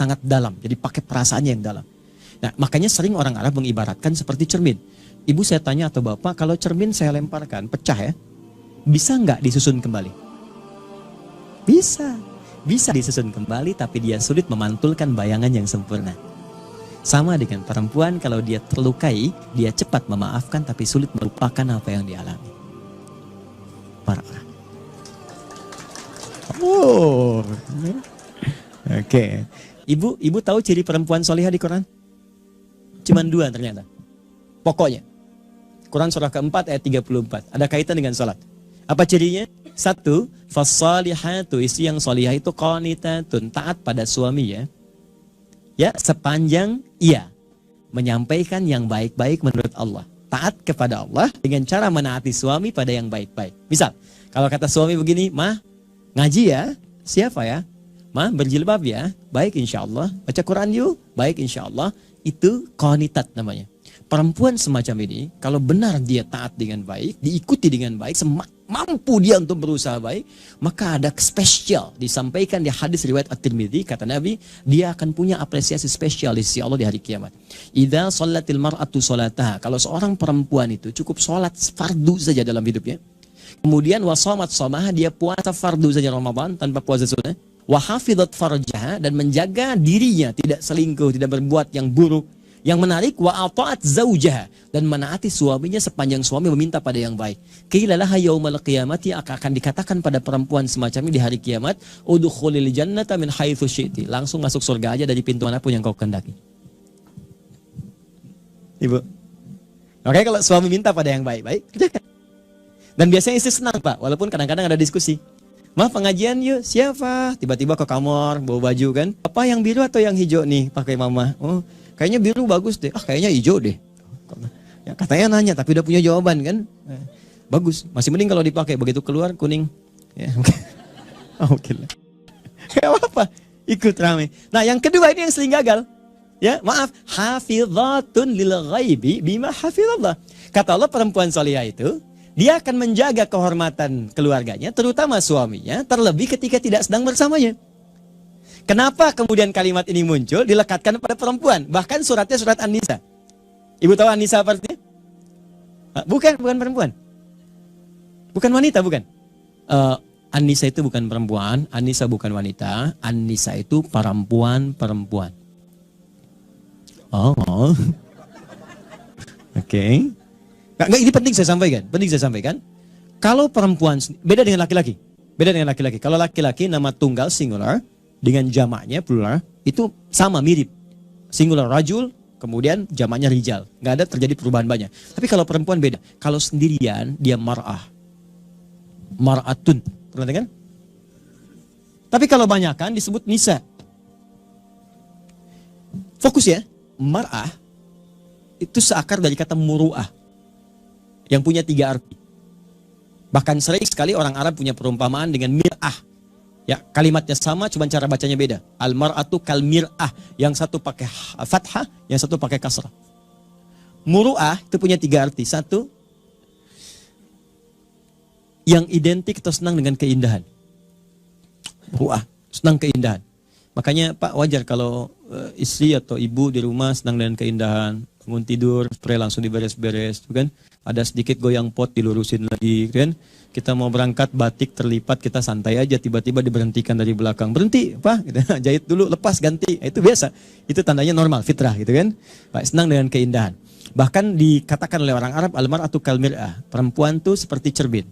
sangat dalam. Jadi pakai perasaannya yang dalam. Nah, makanya sering orang Arab mengibaratkan seperti cermin. Ibu saya tanya atau bapak, kalau cermin saya lemparkan, pecah ya, bisa nggak disusun kembali? Bisa. Bisa disusun kembali, tapi dia sulit memantulkan bayangan yang sempurna. Sama dengan perempuan, kalau dia terlukai, dia cepat memaafkan, tapi sulit melupakan apa yang dialami. Parah. Oh, oke. Ibu tahu ciri perempuan solihah di Quran? Cuman 2 ternyata. Pokoknya. Quran surah keempat ayat 34. Ada kaitan dengan sholat. Apa cirinya? 1, fassalihatu, istri yang solihah itu qanitatun, taat pada suami ya. Ya, sepanjang ia menyampaikan yang baik-baik menurut Allah. Taat kepada Allah dengan cara menaati suami pada yang baik-baik. Misal, kalau kata suami begini, "Mah, ngaji ya?" "Siapa ya?" "Mah, berjilbab ya?" "Baik insya Allah." "Baca Quran yuk?" "Baik insya Allah." Itu qanitat namanya. Perempuan semacam ini, kalau benar dia taat dengan baik, diikuti dengan baik, mampu dia untuk berusaha baik, maka ada spesial disampaikan di hadis riwayat At-Tirmidzi, kata Nabi, dia akan punya apresiasi spesial di sisi Allah di hari kiamat. Idza shallatil mar'atu sholataha, kalau seorang perempuan itu cukup sholat fardu saja dalam hidupnya, kemudian wasomat somaha, dia puasa fardu saja Ramadan tanpa puasa sunnah, wa hafizat farjaha, dan menjaga dirinya tidak selingkuh, tidak berbuat yang buruk. Yang menarik, wa ata'at zaujaha, dan menaati suaminya sepanjang suami meminta pada yang baik. Qila laha yaumal qiyamati, akan dikatakan pada perempuan semacam ini di hari kiamat, udkhulil jannata min haitsu syi'ti, langsung masuk surga aja dari pintu manapun yang kau kehendaki. Ibu. Oke, kalau suami minta pada yang baik-baik, kerjakan. Dan biasanya istri senang, Pak, walaupun kadang-kadang ada diskusi. "Mah, pengajian yuk." "Siapa?" Tiba-tiba ke kamar bawa baju kan, "Apa yang biru atau yang hijau nih pakai mama?" "Oh, kayaknya biru bagus deh." "Ah, kayaknya hijau deh." Ya, katanya nanya tapi udah punya jawaban kan. Bagus, masih mending kalau dipakai, begitu keluar kuning. Ya, oke lah. Gak apa-apa, ikut rame. Nah, yang kedua ini yang sering gagal. Ya, maaf, hafizatun lil ghaibi bima hafizallah. Kata Allah, perempuan salihah itu dia akan menjaga kehormatan keluarganya, terutama suaminya, terlebih ketika tidak sedang bersamanya. Kenapa kemudian kalimat ini muncul, dilekatkan pada perempuan? Bahkan suratnya surat An-Nisa. Ibu tahu An-Nisa artinya? Bukan perempuan. Bukan wanita, bukan. An-Nisa itu bukan perempuan, An-Nisa bukan wanita, An-Nisa itu perempuan. Oh. Oke. Nggak, ini penting saya sampaikan. Kalau perempuan, beda dengan laki-laki. Kalau laki-laki nama tunggal singular dengan jamaknya plural itu sama, mirip. Singular rajul, kemudian jamaknya rijal. Nggak ada terjadi perubahan banyak. Tapi kalau perempuan beda. Kalau sendirian dia mar'ah. Mar'atun. Pernah dengar? Tapi kalau banyakan disebut nisa. Fokus ya. Mar'ah itu seakar dari kata muru'ah, yang punya 3 arti. Bahkan sering sekali orang Arab punya perumpamaan dengan mir'ah. Ya, kalimatnya sama, cuma cara bacanya beda. Al-mar'atu kal mir'ah. Yang satu pakai fathah, yang satu pakai kasrah. Muru'ah itu punya 3 arti. 1, yang identik atau senang dengan keindahan. Muru'ah, senang keindahan. Makanya Pak, wajar kalau istri atau ibu di rumah senang dengan keindahan. Bangun tidur, spray langsung diberes-beres, kan? Ada sedikit goyang pot dilurusin lagi, kan? Kita mau berangkat batik terlipat, kita santai aja, tiba-tiba diberhentikan dari belakang. "Berhenti, Pak." Gitu. "Jahit dulu, lepas, ganti." Itu biasa. Itu tandanya normal, fitrah, gitu kan? Pak, senang dengan keindahan. Bahkan dikatakan oleh orang Arab, al-mar'atu kal mir'ah. Perempuan tuh seperti cermin.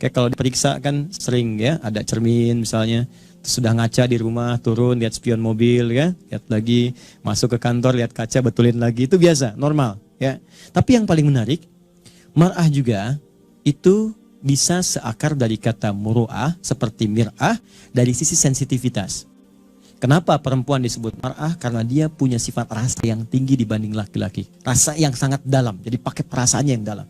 Kayak kalau diperiksa kan sering ya, ada cermin misalnya. Sudah ngaca di rumah, turun, lihat spion mobil, ya, lihat lagi, masuk ke kantor, lihat kaca, betulin lagi, itu biasa, normal, ya. Tapi yang paling menarik, mar'ah juga itu bisa seakar dari kata muru'ah, seperti mir'ah, dari sisi sensitivitas. Kenapa perempuan disebut mar'ah? Karena dia punya sifat rasa yang tinggi dibanding laki-laki, rasa yang sangat dalam, jadi pakai perasaannya yang dalam.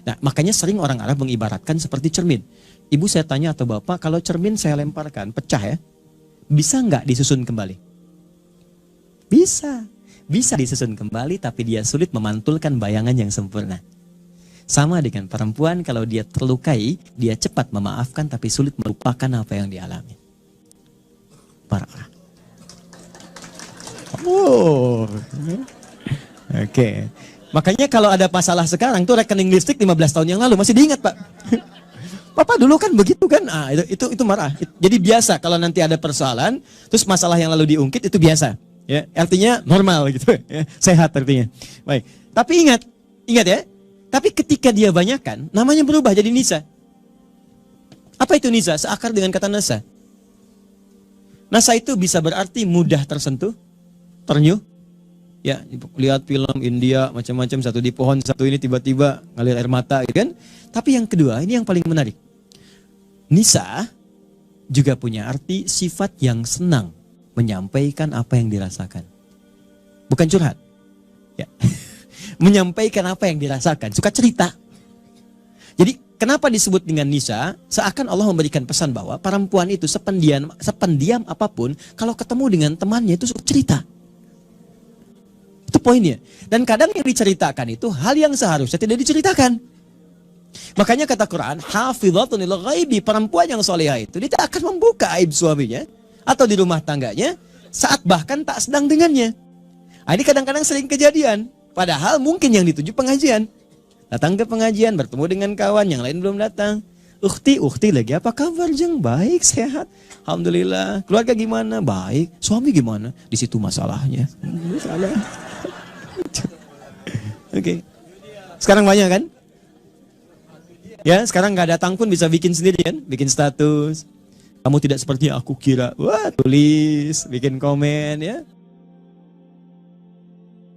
Nah, makanya sering orang Arab mengibaratkan seperti cermin. Ibu saya tanya atau bapak, kalau cermin saya lemparkan, pecah ya, bisa nggak disusun kembali? Bisa. Bisa disusun kembali, tapi dia sulit memantulkan bayangan yang sempurna. Sama dengan perempuan, kalau dia terlukai, dia cepat memaafkan, tapi sulit melupakan apa yang dialami. Parah. Oh. Oke. Makanya kalau ada masalah sekarang tuh rekening listrik 15 tahun yang lalu masih diingat, Pak. Papa dulu kan begitu kan? Ah, itu marah. Jadi biasa kalau nanti ada persoalan, terus masalah yang lalu diungkit itu biasa. Ya, artinya normal gitu. Ya, sehat artinya. Baik. Tapi ingat ya. Tapi ketika dia banyakkan, namanya berubah jadi nisa. Apa itu nisa? Seakar dengan kata nasa. Nasa itu bisa berarti mudah tersentuh, ternyuh. Ya, lihat film India macam-macam, satu di pohon, satu ini tiba-tiba ngalir air mata gitu kan. Tapi yang kedua, ini yang paling menarik. Nisa juga punya arti sifat yang senang menyampaikan apa yang dirasakan. Bukan curhat. Ya. Menyampaikan apa yang dirasakan, suka cerita. Jadi kenapa disebut dengan nisa? Seakan Allah memberikan pesan bahwa perempuan itu sependiam apapun, kalau ketemu dengan temannya itu suka cerita. Itu poinnya. Dan kadang yang diceritakan itu hal yang seharusnya tidak diceritakan. Makanya kata Quran, hafizatun lil ghaibi, perempuan yang solehah itu dia tak akan membuka aib suaminya atau di rumah tangganya saat bahkan tak sedang dengannya. Ini kadang-kadang sering kejadian. Padahal mungkin yang dituju pengajian. Datang ke pengajian, bertemu dengan kawan, yang lain belum datang. Ukhti lagi apa kabar Jeng? Baik, sehat. Alhamdulillah. Keluarga gimana? Baik. Suami gimana? Di situ masalahnya. Masalah. Oke. Sekarang banyak kan? Ya, sekarang nggak datang pun bisa bikin sendiri kan? Bikin status. Kamu tidak seperti yang aku kira. Wah, tulis, bikin komen ya.